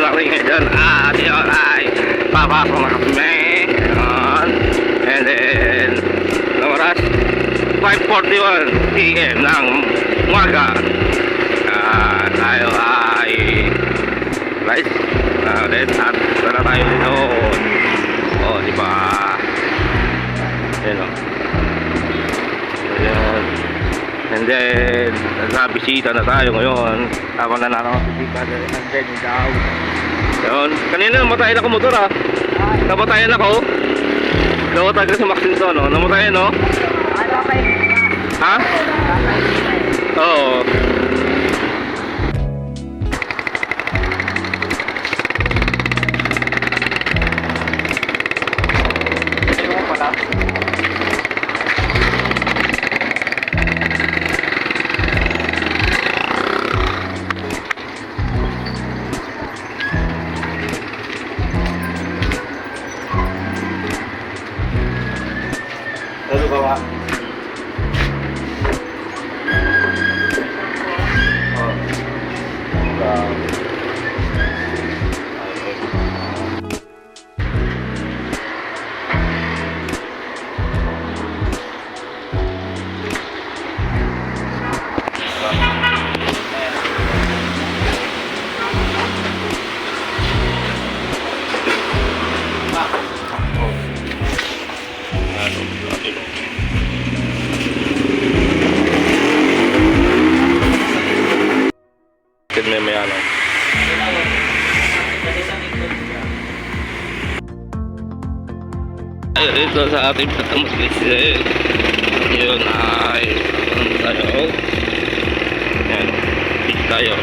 na rin ngayon. At yun ay papasok na kami. Yun. And then, anong oras? 5:41 PM ng umaga. Tayo ay right? Then, at sana tayo dito. O, diba? Yun o. Yun. And then, nabisita na tayo ngayon. Habang nananakasita na rin ang then daw. Yun. Kanina namatayin ako motor ah. Namatayin ako. Namatayin ka sa Maxinson no? Namatayin no? Ha? Oo. Ano ba ba? May ano. Ito sa ating pagkamaslis. Yun ay tayo. Yan. Beach tayo.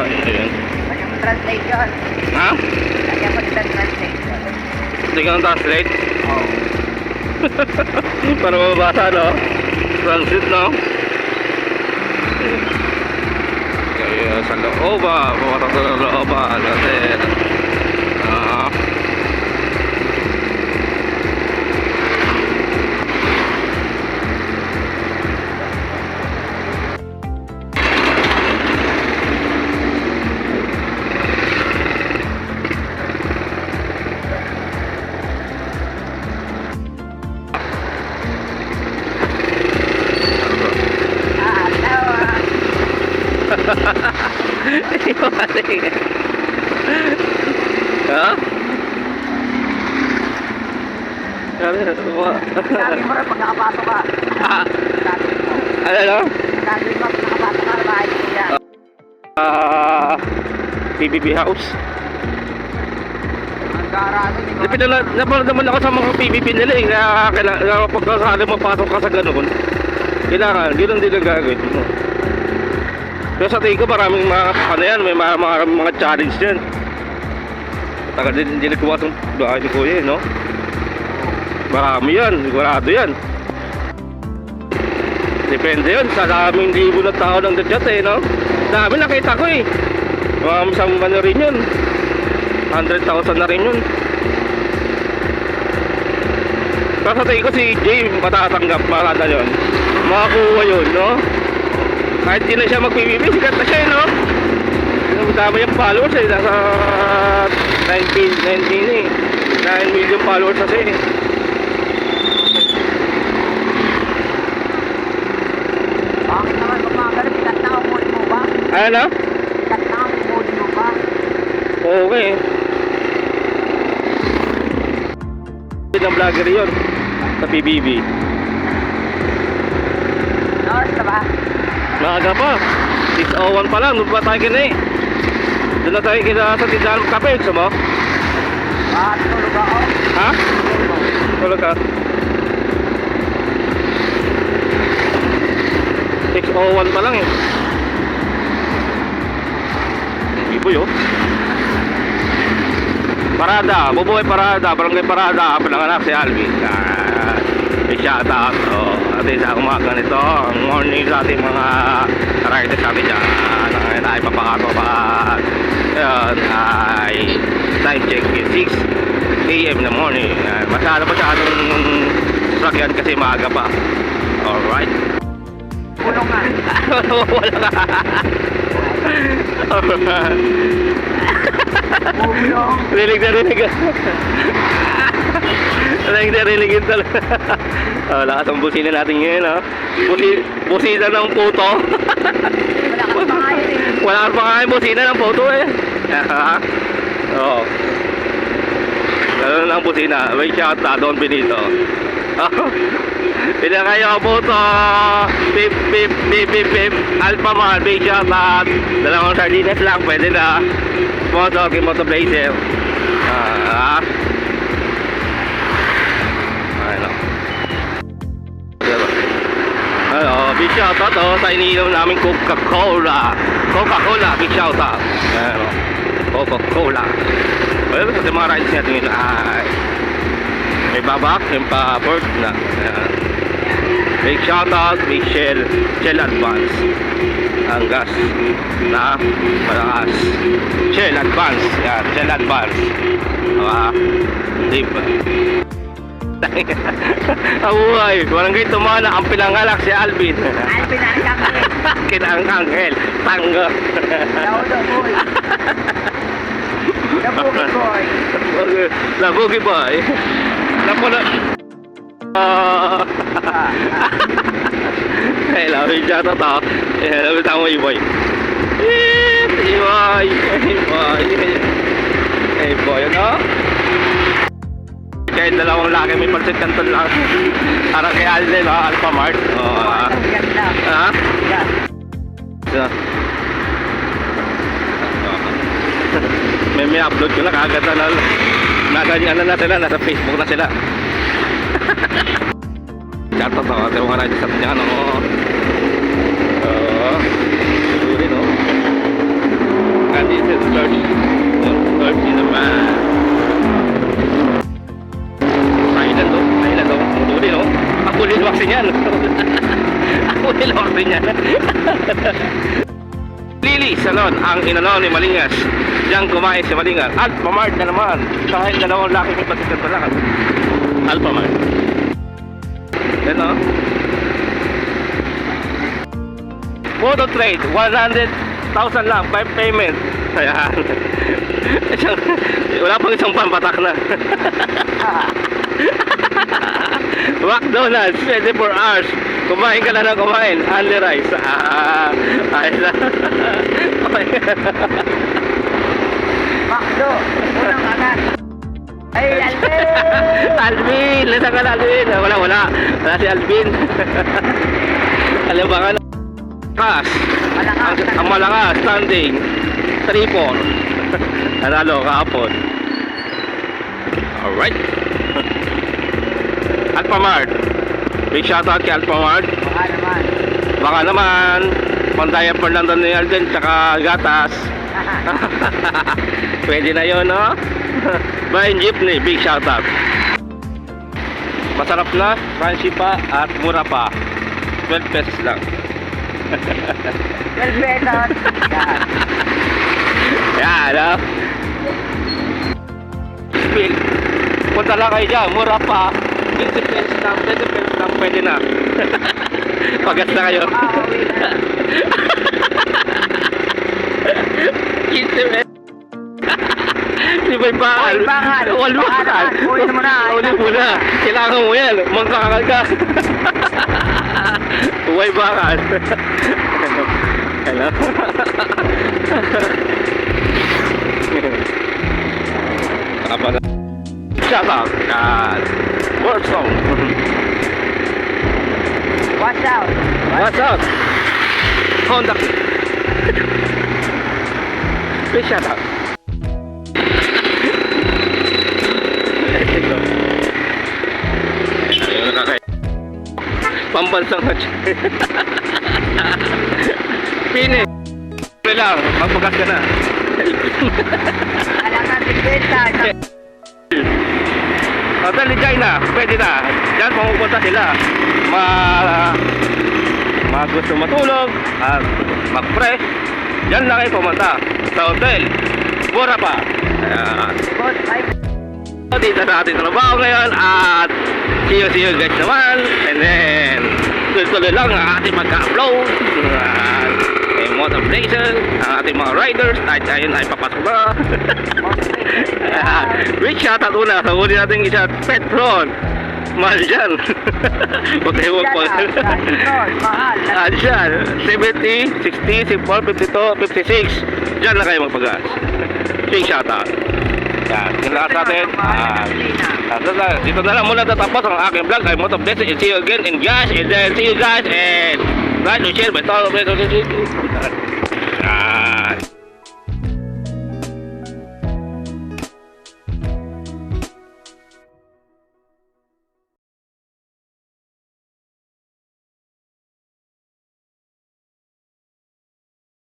Ayun. Lagyan mo translation. Ha? Lagyan mo translation. Hindi ka nang translate? Oo. Para mababasa no? Transit no? Kaya sa looba, pumatak sa looba, natin. Ha? Sabi mo rin pag nakapasok ka. Ano no? Sabi mo pag nakapasok ka, bahay ko yan. PBB house. Ang garado ni Napanood naman ako sa mga PBB nila eh. Kaya pag sakali mapasok ka sa ganun, kailangan, ganoon din ang gagawin mo. Pero sa tingin ko maraming mga ano yan, may mga challenge yan. Tagal din nagawa itong bahay ni Kuya no? Marami yan, sigurado yan. Depende yun, sa daming libo na tao ng dadyat eh no? Dami nakita ko eh. Isang ano rin yun, 100,000 na rin yun. Pero sa tingin ko si Jay matatanggap, makakanda yun. Makakuha yun no? Kahit di na siya mag-PBB, sikat na siya, no? Dami yung followers eh, nasa 19 eh. 9 million followers kasi eh. Bakit naman magmagano, sikat na umuli mo ba? Ano? Sikat na umuli mo ba? Okay. Ng vlogger yun sa PBB. Oras ka ba? Maaga pa. 6:01 pa lang, doon pa tayo kina eh. Doon na tayo kina sa tindahan ng kape, gusto mo? Tulog ako. Ha? Tulog ka? 6:01 pa lang eh. Iboy oh. Parada, bubuhay parada, barangay parada, pinanganak si Alvin. Shout out atin sa umaga nito, ang morning sa ating mga riders sa atin dyan. Ngayon ay papakato pa. Ngayon ay time check is 6 AM in the morning. Masyadong sakyan kasi maaga pa. Alright. Kulungan. Wala ka. Rinig na rinig. Rinig na rinig yun talaga. Lakas ang busina natin ngayon, ha? Busina ng puto. Wala ka pa ngayon eh. Wala ka pa nga yung busina ng puto, eh. Oo. Gano'n ang busina. May shout na Don Benito. Pinakayo ang puto. Pip, pip, pip, pip, pip. Alpha Mart, big shout out. Dalawang sardines lang, pwede na. Sponsor, Kim Moto Blazer. Ano? Ano, big shout out sa iniinom namin Coca-Cola. Coca-Cola, big shout out. Ano? Coca-Cola. Well, sa mga rides natin yun ay may babak, yung pa-port na. Ayan. Big shout out, big Shell Advance. Ang gas na malakas. Shell Advance. Yan, Shell Advance. Diba? Ang buhay, barangay Tumala, ang pinangalak si Alvin. Alvin ang kami. Kinang-anghel, tanggo. Daudo boy. Nabuki boy. Nabuki boy. Napula. Hello, shout out. Hello, tamo boy. Boy. Hey boy, ano? Kahit dalawang laki may pansit kanton lang. Para kay Alden, Alpha Mart. Ang ganda. Ha? Yan. May upload ko na kagad na nasa sila, nasa Facebook na sila. Chat out ako, pero nga rin sa kanya, ano. Siguro, no? And this is Search in the Man. Thailand, no? Muduli, no? Ako nilwaksin yan. Ako nilwaksin yan. Lily Salon, ang inano ni Malingas. Diyan kumain si Malingas. Alpha Mart na naman. Kahit dalawang laki may pasikat na lang. Alpha Mart. Yan, no? Photo trade, 100,000 lang, 5 payment. Ayan. Wala pang isang pampatak na. McDonald's, 24 hours. Kumain ka na ng kumain. Only rice. Ayos na. Makdo. Unang agad. Ay, Alvin! Alvin! Nasaan ka na, Alvin? Wala si Alvin. Alam ba ka na? Malakas. Malakas. Ang malakas. Standing. 3-4. Nanalo kahapon. Alright. Alpha Mart. Big shoutout kay Alpha Mart. Baka naman. Baka naman. Pang-diaper lang doon ni Alden. Tsaka gatas. Pwede na yun, no? Bayan Jeepney, big shoutout. Masarap na, crunchy pa, at mura pa. 12 pesos lang. 12 pesos. Yan. Yan, no? Spill. Punta lang kayo dyan, mura pa. 20 pesos lang, 20 pesos lang, pwede na. Pagas na kayo. Makakauwi na. 15 pesos. Di ba yung bakal? Uy, bakal. Wal bakal. Bakal. Uy, mo na. Uli mo na. Kailangan mo yan. Mangkakal ka. Uy, bakal. Hello? Kapag shut up. Word song. Watch out. What's up? Honda. Please shut up. Ayun, nakakay. Pambansang hatch. Pini. Lang, magpagas ka na. Alam na, bigwenta. Hotel ni China, pwede na. Diyan pumupunta sila. Gusto matulog at mag-fresh. Diyan lang kayo pumunta sa hotel. Mura pa. Ayan. Good. Dito sa ating trabaho ngayon at see you guys naman. And then tuloy-tuloy lang ang ating magka-upload. Yung motor blazer, ang ating mga riders, kahit ayun ay papasok na. Rich shoutout una, sa huli natin isa, Petron. Mahal dyan. Huwag tayo Yan magpag... ah, Petron, mahal. Dyan, 70, 60, 64, 52, 56. Dyan na kayo magpagas. Big shoutout. Yan, yung lahat natin. Dito na lang muna tatapos ang aking vlog. I'm Moto Blessing and see you again in guys. And then see you guys and like to share my thoughts.